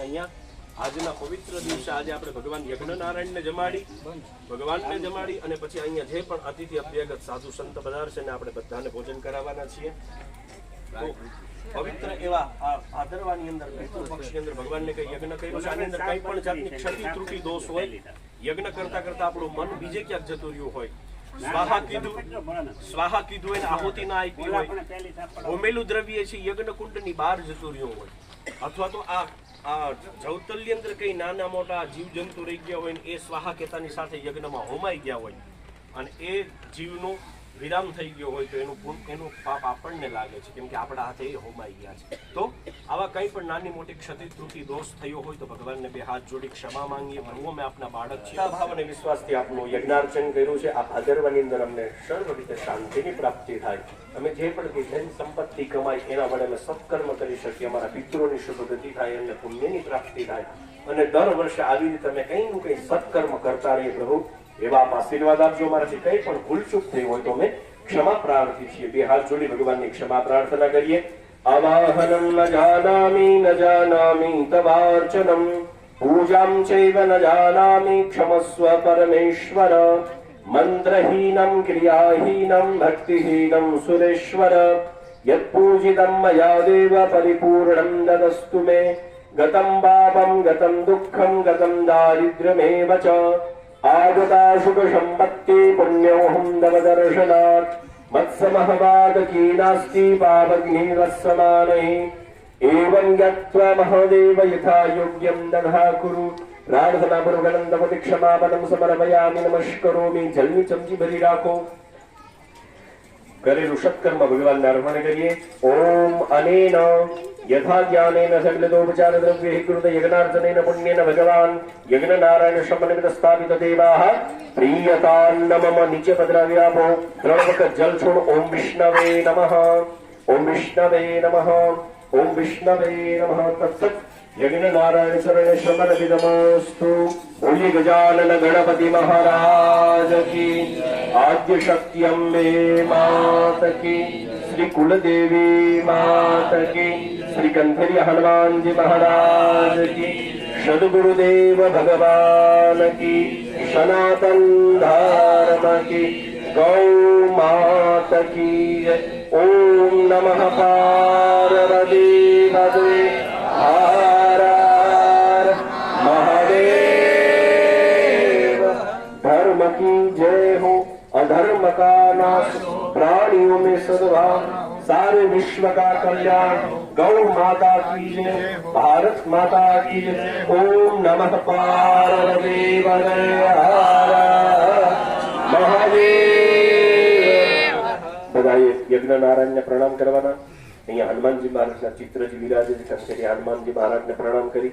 અહીંયા આજના પવિત્ર દિવસે આજે આપણે ભગવાન યજ્ઞનારાયણને જમાડી ભગવાનને જમાડી અને પછી અહીંયા જે પણ અતિથિ અભ્યાગત સાધુ સંત પધારશે ને આપણે બધાને ભોજન કરાવવાના છીએ. તો પવિત્ર એવા આ ભાદરવાની અંદર પિતૃ પક્ષની અંદર ભગવાનને કઈ યજ્ઞ કર્યો છે. આની અંદર કઈ પણ જાતની ક્ષતિ ત્રુટિ દોષ હોય, યજ્ઞ કરતા કરતા આપણું મન બીજે ક્યાંક જતું રહ્યું હોય, સ્વાહા કીધું એને આહુતિ ના આપી હોય, હોમેલું દ્રવ્ય છે યજ્ઞ કુંડની બહાર જતું રહ્યું હોય, અથવા તો આ જવતલ્ય અંદર કઈ નાના મોટા જીવ જંતુ રહી ગયા હોય ને એ સ્વાહા કેતાની સાથે યજ્ઞમાં હોમાઈ ગયા હોય અને એ જીવનું વિરામ થઈ ગયો હોય તો એનું પાપ આપણને લાગે છે, કેમ કે આપણા હાથે એ હોમાઈ ગયા છે. તો આવા કંઈ પણ નાની મોટી ક્ષતિ ત્રુટિ દોષ થયો હોય તો ભગવાનને બે હાથ જોડી ક્ષમા માંગીએ. પ્રભુ અમે આપના બાળક છીએ, ભાવ અને વિશ્વાસથી આપનું યજ્ઞાર્ચન કર્યું છે. આ ભાદરવાની અંદર અમને સર્વ રીતે શાંતિની પ્રાપ્તિ થાય. અમે જે પણ કઈ ધન સંપત્તિ કમાય એના વડે અમે સત્કર્મ કરી શકીએ, અમારા પિતૃઓની શુભ ગતિ થાય, એમને પુણ્યની પ્રાપ્તિ થાય અને દર વર્ષે આવી રીતે અમે કંઈનું કંઈ સત્કર્મ કરતા રહીએ. પ્રભુ એવા આપ આશીર્વાદ આપજો. અમારાથી કંઈ પણ ભૂલચૂક થઈ હોય તો અમે ક્ષમા પ્રાર્થી છીએ. બે હાથ જોડી ભગવાનની ક્ષમા પ્રાર્થના કરીએ. આવાહનમ ન જાનામી તવાર્ચનમ પૂજામ ચૈવ ન જાનામી ક્ષમસ્વ પરમેશ્વર મંત્રહીનમ ક્રિયાહીનમ ભક્તિહીનમ સુરેશ્વર યત્પૂજિતમ મયા દેવ પરિપૂર્ણમ દદસ્તુ મે ગતમ પાપમ ગતમ દુઃખમ ગતમ દારિદ્ર્યમેવ ચ આગતા શુભ સંપત્તિ પુણ્યોહમ દવદર્શનાत् મત્સમહવાદકી નાસ્તિ પાવગ્નિરસ્સમાનૈ એવં યત્વા મહાદેવ યથા યોગ્યં દધા કુરુ. પ્રાર્થના પૂર્વકનંદપતિ ક્ષમાપનમ સમર્પયામિ નમસ્કરોમિ. જલની ચમચી ભરી રાખો. કરેલું સત્કર્મ ભગવાનને અર્પણ કરીએ. ઓમ અનેન यथा ज्ञानेन सगलितोपचार द्रव्यैः कृत यज्ञार्चनेन पुण्येन भगवान् यज्ञनारायण समन्वित स्थापित देवाः प्रीयतान्न मम नीचे पधराव्यापो. 3 वखत जल छोड़. ओम विष्णवे नमः, ओम विष्णवे नमः, ओम विष्णवे नमः. तत्सत् यज्ञनारायण शरण समर्पितमस्तु. बोलिए गजानन गणपति महाराज की, आद्य शक्ति अम्बे मात की, श्री कुलदेवी मात की, श्री कंथेरी हनुमान जी महाराज की, सदगुरुदेव भगवान की, सनातन धर्म की, गौ मात की. ओम नमः पार्वती पते हर हर महादेव. धर्म की जय हो, अधर्म का नाश, प्राणियों में सद्भाव, सारे विश्व का कल्याण. गौ माता की जय, भारत माता की जय. ओम नमः पार्वती पते हर महादेव. બધાએ યજ્ઞનારાયણને પ્રણામ કરવાના. અહીંયા હનુમાનજી મહારાજના ચિત્રજી વિરાજે છે. કંસેરી હનુમાનજી મહારાજને પ્રણામ કરી,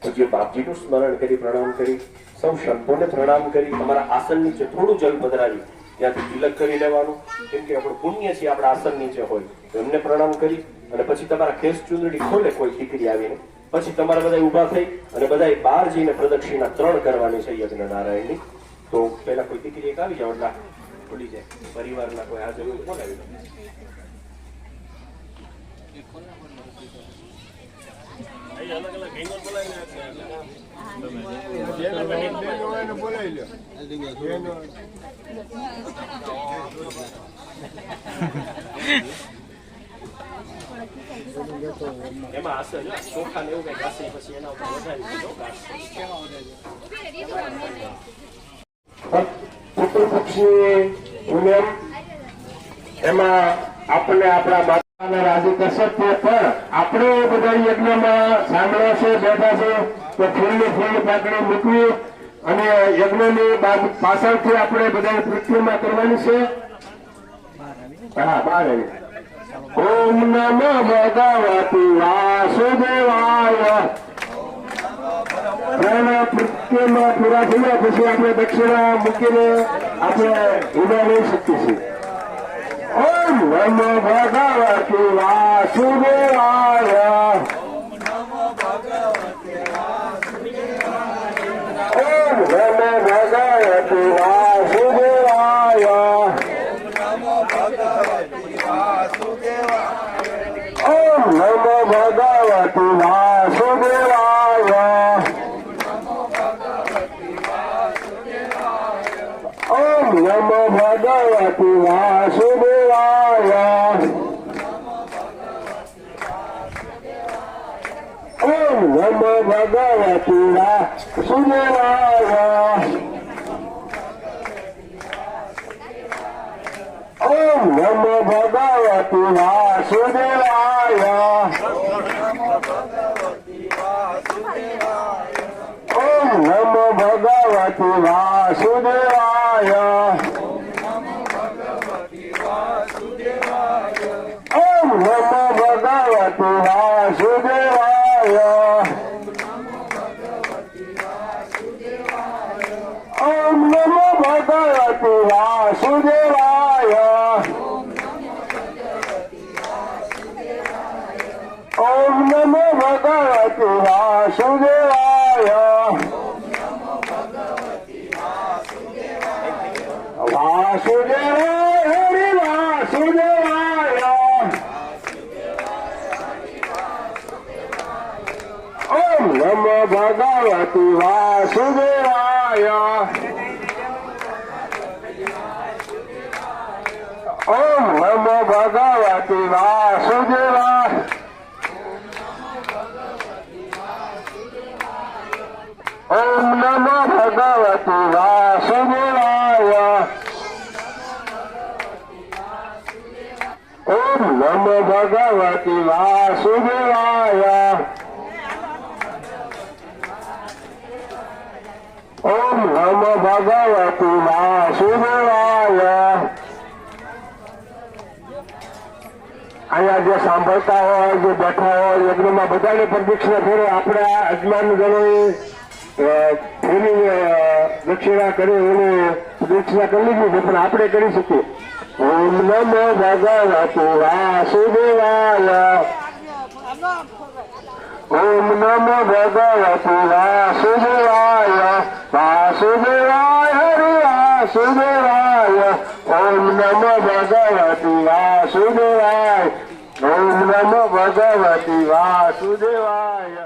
પૂજ્ય બાપજીનું સ્મરણ કરી પ્રણામ કરી, સૌ સંતોને પ્રણામ કરી, તમારા આસન નીચે થોડું જલ પધરાવી ત્યાંથી તિલક કરી લેવાનું, કેમ કે આપણું પુણ્ય છે આપણા આસન નીચે હોય. એમને પ્રણામ કરી અને પછી તમારા કેસ ચૂંદડી ખોલે કોઈ દીકરી આવીને, પછી તમારા બધા ઉભા થઈ અને બધા બહાર જઈને પ્રદક્ષિણા 3 કરવાની છે યજ્ઞનારાયણની. તો પેલા કોઈ દીકરી એક આવી જાવ એટલે ખુલી જાય. પરિવારના કોઈ હાજર હોય બોલાવી દો. અલગ અલગ ગેંગોર બોલાવી લો. એમાં હશે ચોખા ને એવું કઈ ઘાસે પછી એના ઉપર વધારી દીધો ઘાસ. એમાં આપણે આપણા માતાના રાજી કરશે તો પણ આપણે બધા યજ્ઞમાં સાંભળ્યા છે, બેઠા છે તો ફૂલ પાકડી મૂકવી અને યજ્ઞની પાછળથી આપણે બધા પૃથ્વીમાં કરવાની છે. હા, બહાર આવી. ઓમ નમો ભગવતી વાસુદેવાય. પૃથ્વીમાં પૂરા થયા પછી આપણે દક્ષિણા મૂકીને આપણે ઉડા લઈ શકીએ છીએ. ઓમ નમો ભગવતી વાસુદેવાય. ઓમ નમો ભગવતી વાસુદેવાય. ઓમ નમો ભગવતી વાસુદેવાય. ભગવતી વાસુદેવાય. ઓમ નમો ભગવતી વાસુદેવાય. ઓમ નમો ભગવતી વાસુદેવાય. ઓમ નમો ભગવતી વાસુદેવાય. ઓમ નમો ભગવતી વાસુદેવાય. ઓમ નમો ભગવતી વાસુદેવાય. ઓમ નમો ભગવતી વાસુદેવાય. વાસુદેવાય હરિ વાસુદેવાય. ઓમ નમો ભગવતી વાસુદેવાય. ઓમ નમો ભગવતી વાસુદેવાય. ઓમ નમો ભગવતી વાસુદેવાય. ઓમ નમો ભગવતી વાસુદેવાય. ઓમ નમો ભગવતી વાસુદેવાય. અહીંયા જે સાંભળતા હોય, જે બેઠા હોય, યજ્ઞમાં બધાને પ્રદક્ષિણા ફેરે. આપણા અજમાન ગણોએ એની દક્ષિણા કરી, એને દક્ષિણા કરી લીધી છે, પણ આપણે કરી શકીએ. ઓમ નમો ભગવતી વાસુદેવાય. ઓમ નમો ભગવતી વાસુદેવાય. વાસુદેવાય હરિ વાસુદેવાય. ઓમ નમો ભગવતી વાસુદેવાય. ઓમ નમો ભગવતી વાસુદેવાય.